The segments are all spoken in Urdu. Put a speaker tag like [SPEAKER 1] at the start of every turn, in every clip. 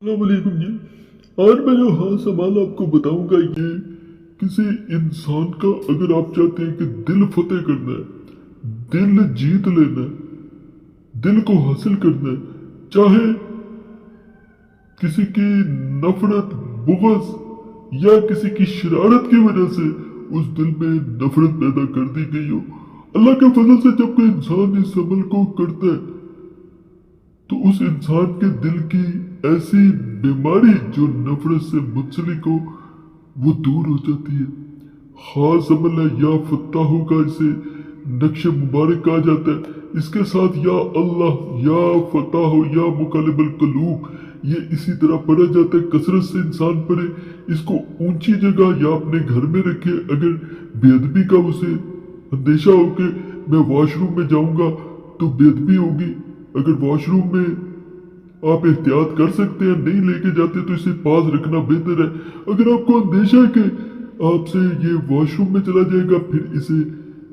[SPEAKER 1] السلام علیکم جی۔ آج میں جو سوال آپ کو بتاؤں گا یہ کسی انسان کا اگر آپ چاہتے ہیں کہ دل فتح کرنا ہے، دل جیت لینا ہے، دل کو حاصل کرنا ہے، چاہے کسی کی نفرت بغض یا کسی کی شرارت کی وجہ سے اس دل میں نفرت پیدا کر دی گئی ہو، اللہ کے فضل سے جب کوئی انسان اس عمل کو کرتا ہے تو اس انسان کے دل کی ایسی بیماری جو نفرت سے منسلک ہو وہ دور ہو جاتی ہے۔ خاص عمل ہے یا فتح کا، اسے نقش مبارک کہا جاتا ہے۔ اس کے ساتھ یا اللہ، یا فتح، یا مقلب القلوب، یہ اسی طرح پڑھا جاتا ہے۔ کثرت سے انسان پڑھے، اس کو اونچی جگہ یا اپنے گھر میں رکھے۔ اگر بے ادبی کا اسے اندیشہ ہو کہ میں واش روم میں جاؤں گا تو بے ادبی ہوگی، اگر واش روم میں آپ احتیاط کر سکتے ہیں، نہیں لے کے جاتے تو اسے پاس رکھنا بہتر ہے۔ اگر آپ کو اندیشہ ہے کہ آپ سے یہ واش روم میں چلا جائے گا، پھر اسے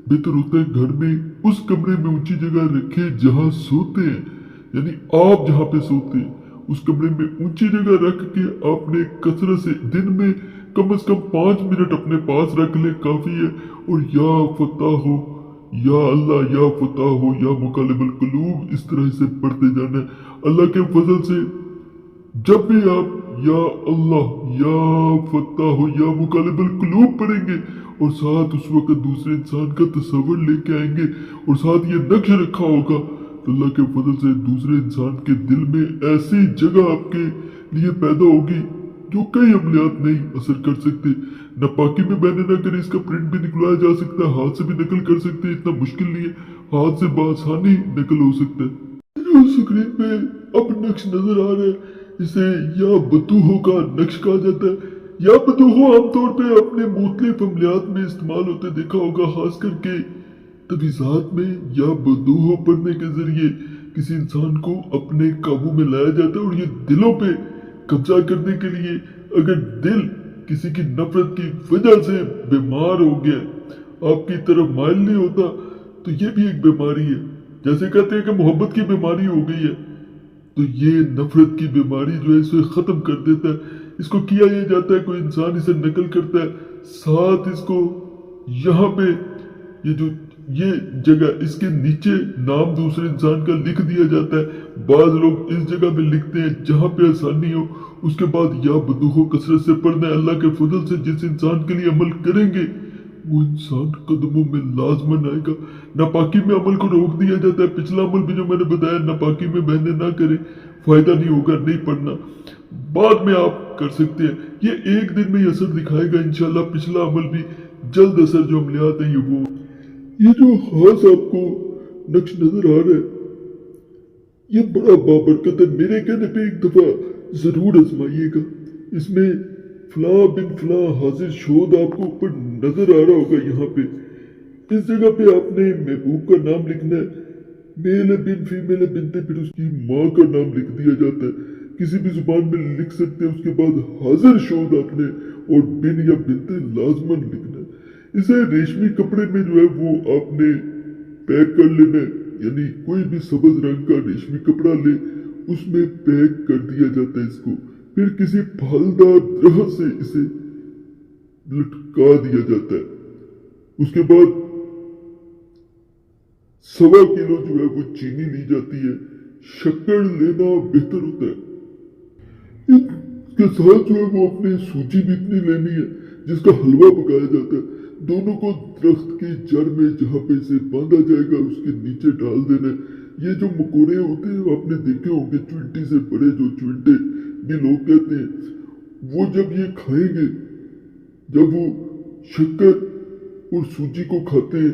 [SPEAKER 1] بہتر ہوتا ہے گھر میں اس کمرے میں اونچی جگہ رکھے جہاں سوتے ہیں، یعنی آپ جہاں پہ سوتے ہیں اس کمرے میں اونچی جگہ رکھ کے آپ نے کثرت سے دن میں کم از کم 5 منٹ اپنے پاس رکھ لے، کافی ہے۔ اور یا فتح ہو، یا اللہ، یا فتح ہو، یا مقلب القلوب، اس طرح سے پڑھتے جانا ہے۔ اللہ کے فضل سے جب بھی آپ یا اللہ، یا فتح ہو، یا مقلب القلوب پڑھیں گے اور ساتھ اس وقت دوسرے انسان کا تصور لے کے آئیں گے اور ساتھ یہ نقش رکھا ہوگا تو اللہ کے فضل سے دوسرے انسان کے دل میں ایسی جگہ آپ کے لیے پیدا ہوگی جو کئی عملیات نہیں اثر کر سکتے۔ ناپاکی میں بہنے نہ کریں، اس کا پرنٹ بھی نکلایا جا سکتا ہے، ہاتھ سے بھی نقل کر سکتے ہیں، اتنا مشکل نہیں ہے، ہاتھ سے بآسانی نقل ہو سکتا ہے۔ جو اسکرین پہ اب نقش نظر آ رہا ہے اسے یا بدوحوں کا نقش کہا جاتا ہے۔ یا بدوحوں عام طور پہ اپنے مختلف عملیات میں استعمال ہوتے دیکھا ہوگا، خاص کر کے تعویذات میں یا بدوحوں پڑھنے کے ذریعے کسی انسان کو اپنے قابو میں لایا جاتا ہے۔ اور یہ دلوں پہ قبضہ کرنے کے لیے، اگر دل کسی کی نفرت کی وجہ سے بیمار ہو گیا، آپ کی طرف مائل نہیں ہوتا، تو یہ بھی ایک بیماری ہے۔ جیسے کہتے ہیں کہ محبت کی بیماری ہو گئی ہے، تو یہ نفرت کی بیماری جو ہے اسے ختم کر دیتا ہے۔ اس کو کیا یہ جاتا ہے، کوئی انسان اسے نقل کرتا ہے، ساتھ اس کو یہاں پہ یہ جگہ اس کے نیچے نام دوسرے انسان کا لکھ دیا جاتا ہے۔ بعض لوگ اس جگہ پہ لکھتے ہیں جہاں پہ آسانی ہو، اس کے بعد یا بدوحوں کثرت سے پڑھنا ہے۔ اللہ کے فضل سے جس انسان کے لیے عمل کریں گے وہ انسان قدموں میں لازمن آئے گا۔ ناپاکی میں عمل کو روک دیا جاتا ہے۔ پچھلا عمل بھی جو میں نے بتایا، ناپاکی میں بہنے نہ کریں، فائدہ نہیں ہوگا، نہیں پڑھنا، بعد میں آپ کر سکتے ہیں۔ یہ ایک دن میں یہ اثر دکھائے گا انشاءاللہ۔ پچھلا عمل بھی جلد اثر جو عملیات ہیں یہ جو خاص آپ کو نقش نظر آ رہا ہے یہ بڑا بابرکت ہے۔ میرے کہنے پہ ایک دفعہ ضرور آزمائیے گا۔ اس میں فلاں بن فلاں حاضر شود آپ کو اوپر نظر آ رہا ہوگا، یہاں پہ اس جگہ پہ آپ نے محبوب کا نام لکھنا ہے، میل بن فیمیل بنتے، پھر اس کی ماں کا نام لکھ دیا جاتا ہے، کسی بھی زبان میں لکھ سکتے ہیں۔ اس کے بعد حاضر شود آپ نے اور بن یا بنتے لازمن لکھنا ہے۔ اسے ریشمی کپڑے میں جو ہے وہ آپ نے پیک کر لینا ہے، یعنی کوئی بھی سبز رنگ کا ریشمی کپڑا لے، اس میں پیک کر دیا جاتا ہے اس کو، پھر کسی پھلدار درخت سے اسے لٹکا دیا جاتا ہے۔ اس کے بعد 1.25 کلو جو ہے وہ چینی لی جاتی ہے، شکر لینا بہتر ہوتا ہے۔ اس کے ساتھ جو ہے وہ اپنے سوجی بھی اتنی لینی ہے جس کا حلوہ پکایا جاتا ہے۔ دونوں کو درخت کی جڑ میں جہاں پہ اسے باندھا جائے گا اس کے نیچے ڈال دینا ہے۔ یہ جو مکوڑے ہوتے ہیں آپ نے دیکھے ہوں گے، چونٹی سے بڑے جو چونٹے بھی لوگ کہتے ہیں، وہ جب یہ کھائیں گے، جب وہ شکر اور سوجی کو کھاتے ہیں،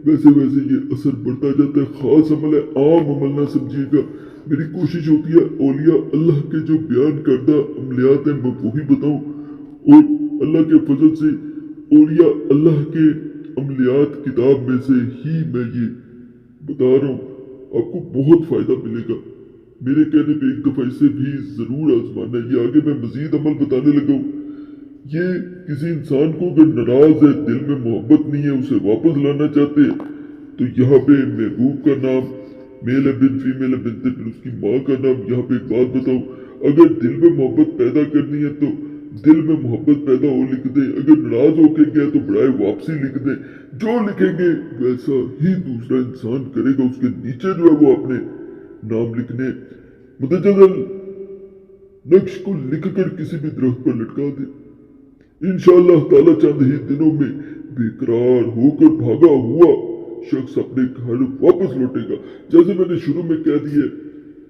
[SPEAKER 1] ویسے ویسے یہ اثر بڑھتا جاتا ہے۔ خاص عمل ہے، عام عمل نہ سمجھیے گا۔ میری کوشش ہوتی ہے اولیاء اللہ کے جو بیان کردہ عملیات ہیں میں وہی بتاؤں، اور اللہ کے فضل سے اولیاء اللہ کے عملیات کتاب میں سے ہی میں یہ بتا رہا ہوں، آپ کو بہت فائدہ ملے گا۔ میرے کہنے پہ ایک دفعہ اسے بھی ضرور آزمانا ہے۔ یہ آگے میں مزید عمل بتانے لگا ہوں۔ یہ کسی انسان کو اگر ناراض ہے، دل میں محبت نہیں ہے، اسے واپس لانا چاہتے ہیں، تو یہاں پہ محبوب کا نام، میل بن فیمیل بنتے، پھر اس کی ماں کا نام۔ یہاں پہ ایک بات بتاؤں، اگر دل میں محبت پیدا کرنی ہے تو دل میں محبت پیدا ہو لکھ دیں، اگر ناراض ہو کے گیا تو برائے واپسی لکھ دیں، جو لکھیں گے ویسا ہی دوسرا انسان کرے گا، اس کے نیچے جو ہے وہ اپنے نام لکھنے متجدل نقش کو لکھ کر کسی بھی درخت پر لٹکا دیں۔ انشاءاللہ تعالی چند ہی دنوں میں بے قرار ہو کر بھاگا ہوا شخص اپنے گھر واپس لوٹے گا۔ جیسے میں نے شروع میں کہہ دیا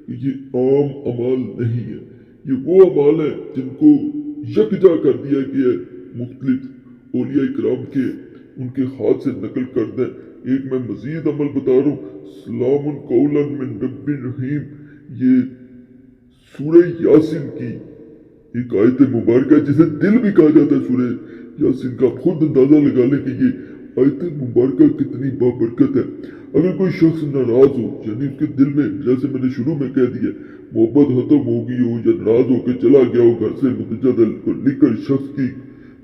[SPEAKER 1] کہ یہ عام اعمال نہیں ہے، یہ وہ اعمال ہیں جن کو یکجا کر دیا گیا ہے، مختلف اولیاء کرام کے ان کے ہاتھ سے نقل کر دیں۔ ایک میں مزید عمل بتا رہا ہوں، سلام قولا من رب رحیم، یہ سورہ یاسین کی ایک آیت مبارکہ جسے دل بھی کہا جاتا ہے سورہ یاسین کا، آپ خود اندازہ لگا لیں کہ یہ آیت مبارکہ کتنی بابرکت ہے۔ اگر کوئی شخص ناراض ہو، یعنی اس کے دل میں جیسے میں نے شروع میں کہہ دیا محبت ختم ہو گئی ہو یا ناراض ہو کے چلا گیا ہو گھر سے، متجدل کو لکھ کر شخص کی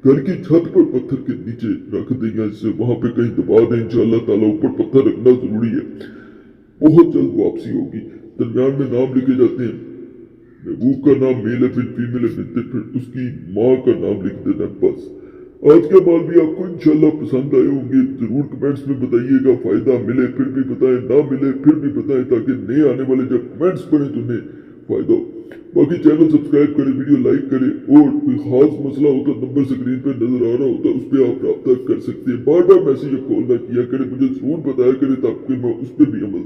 [SPEAKER 1] گھر کی چھت پر پتھر کے نیچے رکھ دیں گے، اس سے وہاں پہ کہیں دبا دیں، انشاءاللہ تعالیٰ اوپر پتھر رکھنا ضروری ہے، بہت جلد واپسی ہوگی۔ درمیان میں نام لکھے جاتے ہیں، محبوب کا نام میل ہے پھر فیمیل ہے پھر اس کی ماں کا نام لکھ دینا بس۔ آج کے بعد بھی آپ کو انشاءاللہ پسند آئے ہوں گے، ضرور کمنٹس میں بتائیے گا، فائدہ ملے پھر بھی بتائیں، نہ ملے پھر بھی بتائیں، تاکہ نئے آنے والے جب کمنٹس پڑھیں تو انہیں فائدہ ہو۔ باقی چینل سبسکرائب کریں، ویڈیو لائک کریں، اور کوئی خاص مسئلہ ہوتا نمبر سکرین پہ نظر آ رہا ہوتا اس پہ آپ رابطہ کر سکتے ہیں۔ بار بار میسیج کال نہ کیا کریں، مجھے ضرور بتایا کریں تاکہ میں اس پہ بھی عمل